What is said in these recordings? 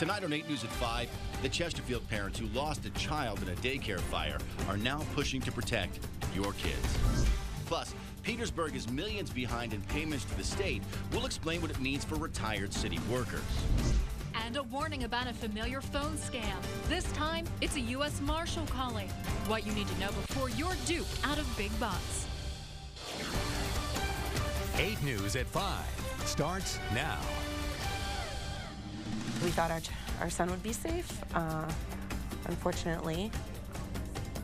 Tonight on 8 News at 5, the Chesterfield parents who lost a child in a daycare fire are now pushing to protect your kids. Plus, Petersburg is millions behind in payments to the state. We'll explain what it means for retired city workers. And a warning about a familiar phone scam. This time, it's a U.S. Marshal calling. What you need to know before you're duped out of big bucks. 8 News at 5 starts now. We thought our son would be safe. Unfortunately,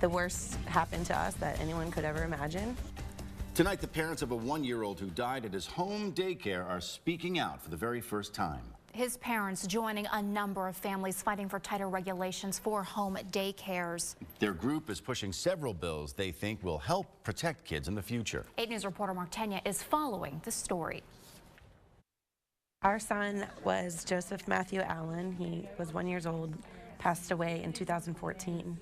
the worst happened to us that anyone could ever imagine. Tonight, the parents of a 1-year-old who died at his home daycare are speaking out for the very first time. His parents joining a number of families fighting for tighter regulations for home daycares. Their group is pushing several bills they think will help protect kids in the future. 8 News reporter Mark Tenya is following the story. Our son was Joseph Matthew Allen. He was 1 year old, passed away in 2014.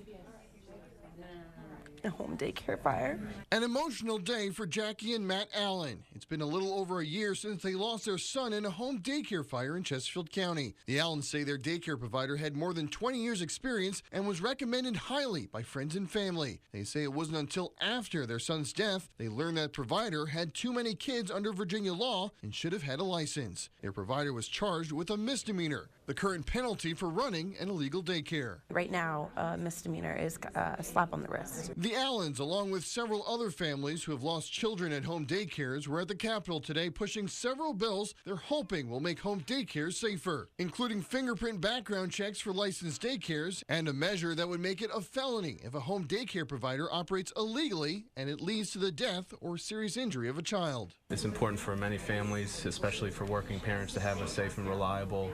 A home daycare fire. An emotional day for Jackie and Matt Allen. It's been a little over a year since they lost their son in a home daycare fire in Chesterfield County. The Allens say their daycare provider had more than 20 years experience and was recommended highly by friends and family. They say it wasn't until after their son's death they learned that provider had too many kids under Virginia law and should have had a license. Their provider was charged with a misdemeanor, the current penalty for running an illegal daycare. Right now, a misdemeanor is a slap on the wrist. The Allens, along with several other families who have lost children at home daycares, were at the Capitol today pushing several bills they're hoping will make home daycares safer, including fingerprint background checks for licensed daycares and a measure that would make it a felony if a home daycare provider operates illegally and it leads to the death or serious injury of a child. It's important for many families, especially for working parents, to have a safe and reliable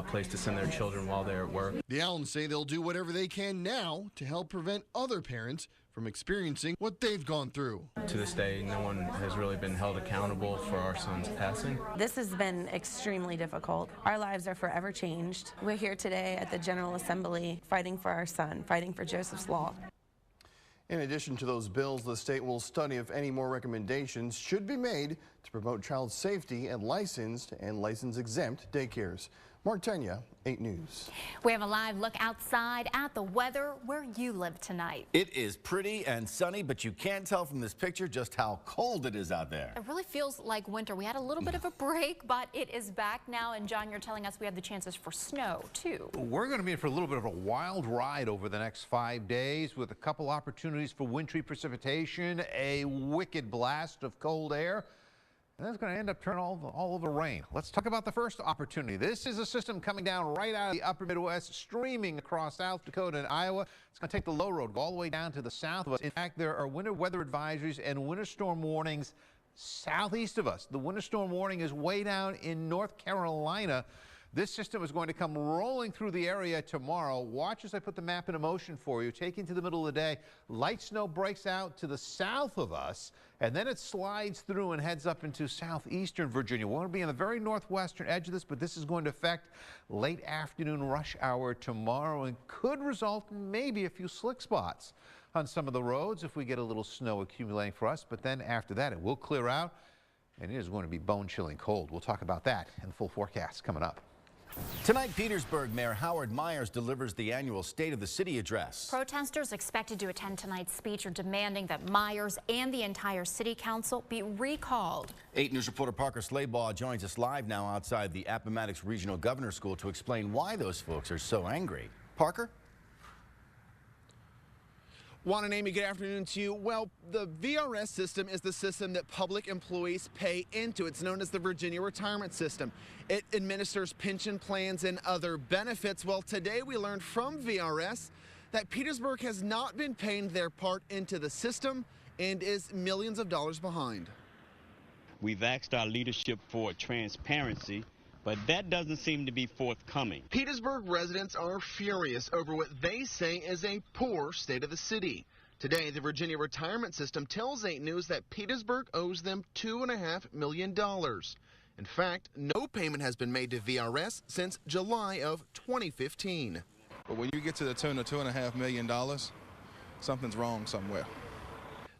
place to send their children while they're at work. The Allens say they'll do whatever they can now to help prevent other parents from experiencing what they've gone through. To this day, no one has really been held accountable for our son's passing. This has been extremely difficult. Our lives are forever changed. We're here today at the General Assembly fighting for our son, fighting for Joseph's law. In addition to those bills, the state will study if any more recommendations should be made to promote child safety at licensed and license-exempt daycares. Mark Tenya, 8 News. We have a live look outside at the weather where you live tonight. It is pretty and sunny, but you can't tell from this picture just how cold it is out there. It really feels like winter. We had a little bit of a break, but it is back now. And John, you're telling us we have the chances for snow, too. We're going to be in for a little bit of a wild ride over the next 5 days with a couple opportunities for wintry precipitation, a wicked blast of cold air. And that's going to end up turning all over rain. Let's talk about the first opportunity. This is a system coming down right out of the upper Midwest, streaming across South Dakota and Iowa. It's going to take the low road all the way down to the south of us. In fact, there are winter weather advisories and winter storm warnings southeast of us. The winter storm warning is way down in North Carolina. This system is going to come rolling through the area tomorrow. Watch as I put the map into motion for you. Taking to the middle of the day, light snow breaks out to the south of us, and then it slides through and heads up into southeastern Virginia. We're going to be on the very northwestern edge of this, but this is going to affect late afternoon rush hour tomorrow and could result in maybe a few slick spots on some of the roads if we get a little snow accumulating for us. But then after that, it will clear out, and it is going to be bone-chilling cold. We'll talk about that in the full forecast coming up. Tonight, Petersburg Mayor Howard Myers delivers the annual State of the City address. Protesters expected to attend tonight's speech are demanding that Myers and the entire city council be recalled. 8 News reporter Parker Slaybaugh joins us live now outside the Appomattox Regional Governor's School to explain why those folks are so angry. Parker? Juan and Amy, good afternoon to you. Well, the VRS system is the system that public employees pay into. It's known as the Virginia Retirement System. It administers pension plans and other benefits. Well, today we learned from VRS that Petersburg has not been paying their part into the system and is millions of dollars behind. We've asked our leadership for transparency, but that doesn't seem to be forthcoming. Petersburg residents are furious over what they say is a poor state of the city. Today, the Virginia Retirement System tells 8 News that Petersburg owes them $2.5 million. In fact, no payment has been made to VRS since July of 2015. But when you get to the tune of $2.5 million, something's wrong somewhere.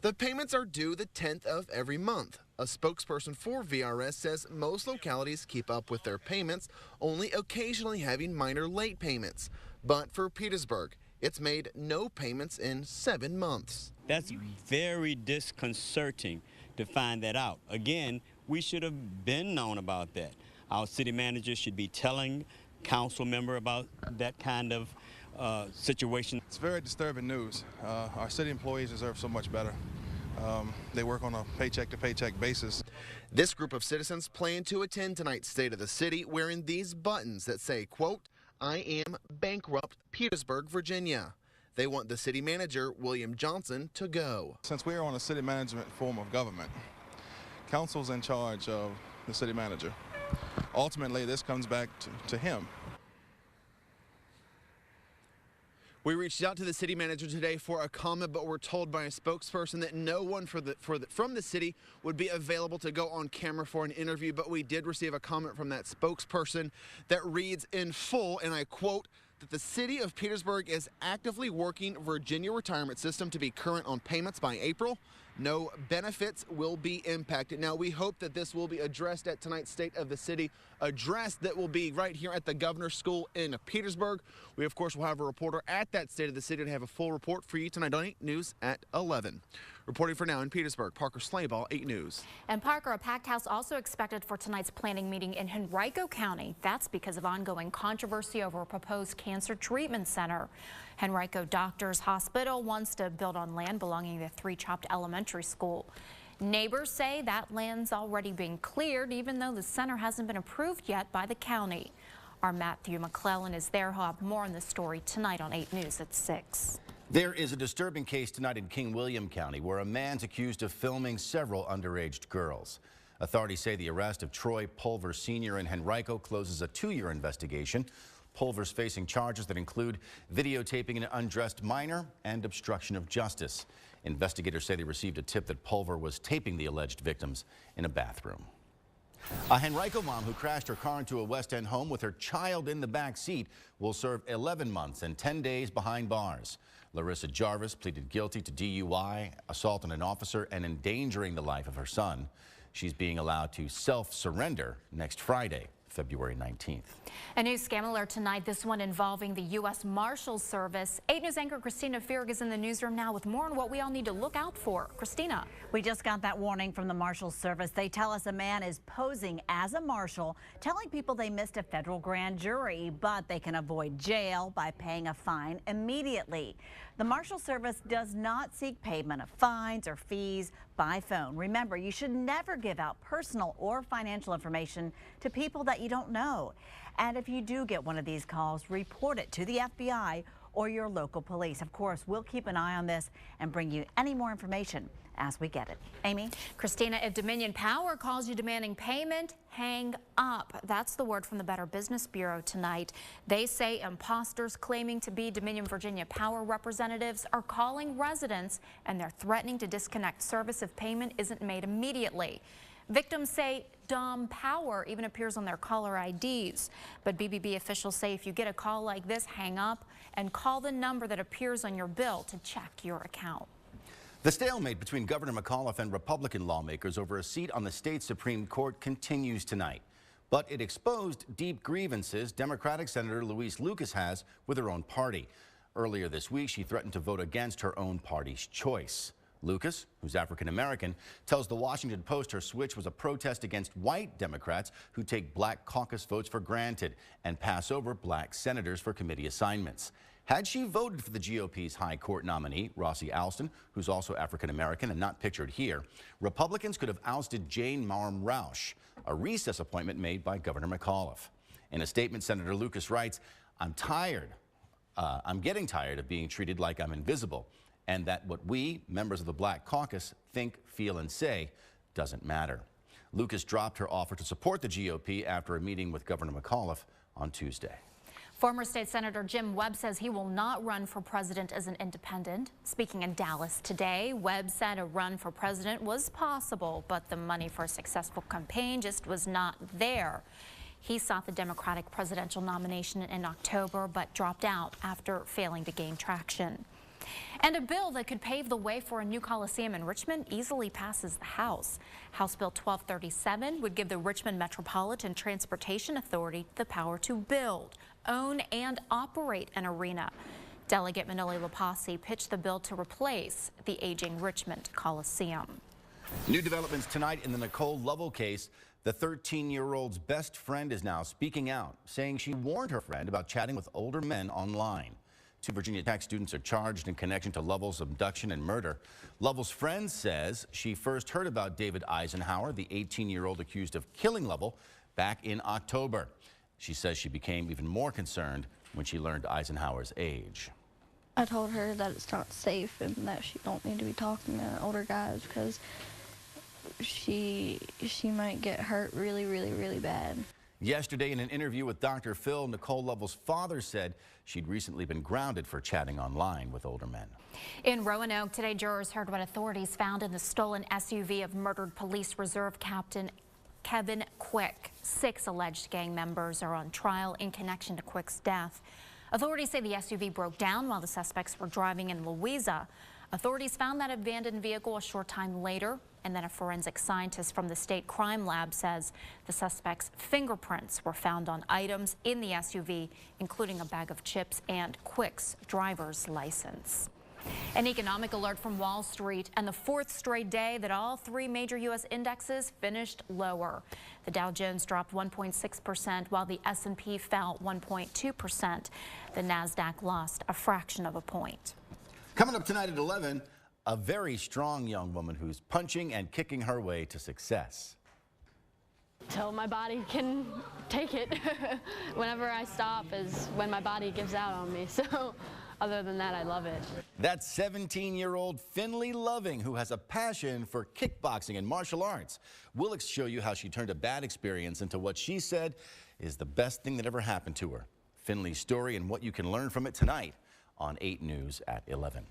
The payments are due the 10th of every month. A spokesperson for VRS says most localities keep up with their payments, only occasionally having minor late payments. But for Petersburg, it's made no payments in 7 months. That's very disconcerting to find that out. Again, we should have been known about that. Our city manager should be telling council member about that kind of situation. It's very disturbing news. Our city employees deserve so much better. They work on a paycheck-to-paycheck basis. This group of citizens plan to attend tonight's State of the City wearing these buttons that say, quote, "I am bankrupt Petersburg, Virginia." They want the city manager, William Johnson, to go. Since we are on a city management form of government, council's in charge of the city manager. Ultimately, this comes back to him. We reached out to the city manager today for a comment, but we're told by a spokesperson that no one from the city would be available to go on camera for an interview. But we did receive a comment from that spokesperson that reads in full, and I quote, that the city of Petersburg is actively working Virginia retirement system to be current on payments by April. No benefits will be impacted. Now, we hope that this will be addressed at tonight's State of the City address that will be right here at the Governor's School in Petersburg. We, of course, will have a reporter at that State of the City to have a full report for you tonight on 8 News at 11. Reporting for now in Petersburg, Parker Slayball, 8 News. And Parker, a packed house also expected for tonight's planning meeting in Henrico County. That's because of ongoing controversy over a proposed cancer treatment center. Henrico Doctors Hospital wants to build on land belonging to 3 Chopt Elementary School. Neighbors say that land's already being cleared, even though the center hasn't been approved yet by the county. Our Matthew McClellan is there. He'll have more on this story tonight on 8 News at 6. There is a disturbing case tonight in King William County where a man's accused of filming several underage girls. Authorities say the arrest of Troy Pulver Sr. in Henrico closes a 2-year investigation. Pulver's facing charges that include videotaping an undressed minor and obstruction of justice. Investigators say they received a tip that Pulver was taping the alleged victims in a bathroom. A Henrico mom who crashed her car into a West End home with her child in the back seat will serve 11 months and 10 days behind bars. Larissa Jarvis pleaded guilty to DUI, assault on an officer, and endangering the life of her son. She's being allowed to self-surrender next Friday, February 19th. A new scam alert tonight, this one involving the U.S. Marshals Service. 8 News anchor Christina Fierig is in the newsroom now with more on what we all need to look out for. Christina. We just got that warning from the Marshals Service. They tell us a man is posing as a marshal, telling people they missed a federal grand jury, but they can avoid jail by paying a fine immediately. The Marshals Service does not seek payment of fines or fees by phone. Remember, you should never give out personal or financial information to people that you don't know. And if you do get one of these calls, report it to the FBI or your local police. Of course, we'll keep an eye on this and bring you any more information as we get it. Amy? Christina, if Dominion Power calls you demanding payment, hang up. That's the word from the Better Business Bureau tonight. They say imposters claiming to be Dominion Virginia Power representatives are calling residents and they're threatening to disconnect service if payment isn't made immediately. Victims say Dom Power even appears on their caller IDs. But BBB officials say if you get a call like this, hang up and call the number that appears on your bill to check your account. The stalemate between Governor McAuliffe and Republican lawmakers over a seat on the state Supreme Court continues tonight. But it exposed deep grievances Democratic Senator Louise Lucas has with her own party. Earlier this week, she threatened to vote against her own party's choice. Lucas, who's African-American, tells the Washington Post her switch was a protest against white Democrats who take black caucus votes for granted and pass over black senators for committee assignments. Had she voted for the GOP's high court nominee, Rossi Alston, who's also African-American and not pictured here, Republicans could have ousted Jane Marm Roush, a recess appointment made by Governor McAuliffe. In a statement, Senator Lucas writes, I'm getting tired of being treated like I'm invisible, and that what we, members of the Black Caucus, think, feel, and say doesn't matter. Lucas dropped her offer to support the GOP after a meeting with Governor McAuliffe on Tuesday. Former State Senator Jim Webb says he will not run for president as an independent. Speaking in Dallas today, Webb said a run for president was possible, but the money for a successful campaign just was not there. He sought the Democratic presidential nomination in October, but dropped out after failing to gain traction. And a bill that could pave the way for a new Coliseum in Richmond easily passes the House. House Bill 1237 would give the Richmond Metropolitan Transportation Authority the power to build, own, and operate an arena. Delegate Manoli Lapasi pitched the bill to replace the aging Richmond Coliseum. New developments tonight in the Nicole Lovell case. The 13-year-old's best friend is now speaking out, saying she warned her friend about chatting with older men online. 2 Virginia Tech students are charged in connection to Lovell's abduction and murder. Lovell's friend says she first heard about David Eisenhower, the 18-year-old accused of killing Lovell, back in October. She says she became even more concerned when she learned Eisenhower's age. I told her that it's not safe and that she don't need to be talking to older guys because she might get hurt really, really, really bad. Yesterday, in an interview with Dr. Phil, Nicole Lovell's father said she'd recently been grounded for chatting online with older men. In Roanoke today, jurors heard what authorities found in the stolen SUV of murdered police reserve captain Kevin Quick. 6 alleged gang members are on trial in connection to Quick's death. Authorities say the SUV broke down while the suspects were driving in Louisa. Authorities found that abandoned vehicle a short time later, and then a forensic scientist from the state crime lab says the suspect's fingerprints were found on items in the SUV, including a bag of chips and Quick's driver's license. An economic alert from Wall Street, and the 4th straight day that all 3 major U.S. indexes finished lower. The Dow Jones dropped 1.6%, while the S&P fell 1.2%. The Nasdaq lost a fraction of a point. Coming up tonight at 11, a very strong young woman who's punching and kicking her way to success. Till my body can take it. Whenever I stop is when my body gives out on me. So other than that, I love it. That's 17-year-old Finley Loving, who has a passion for kickboxing and martial arts. We'll show you how she turned a bad experience into what she said is the best thing that ever happened to her. Finley's story and what you can learn from it tonight on 8 News at 11.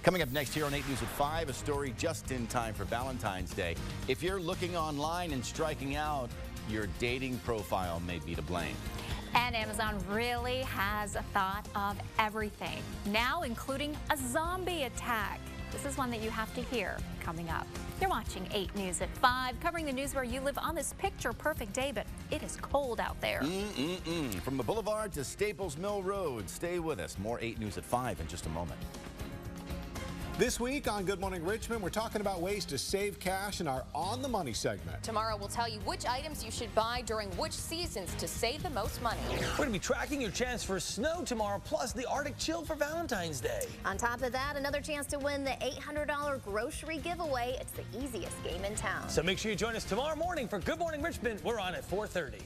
Coming up next here on 8 News at 5, a story just in time for Valentine's Day. If you're looking online and striking out, your dating profile may be to blame. And Amazon really has thought of everything, now including a zombie attack. This is one that you have to hear coming up. You're watching 8 News at 5, covering the news where you live on this picture-perfect day, but it is cold out there. From the Boulevard to Staples Mill Road, stay with us. More 8 News at 5 in just a moment. This week on Good Morning Richmond, we're talking about ways to save cash in our On the Money segment. Tomorrow we'll tell you which items you should buy during which seasons to save the most money. We're going to be tracking your chance for snow tomorrow, plus the Arctic Chill for Valentine's Day. On top of that, another chance to win the $800 grocery giveaway. It's the easiest game in town. So make sure you join us tomorrow morning for Good Morning Richmond. We're on at 4:30.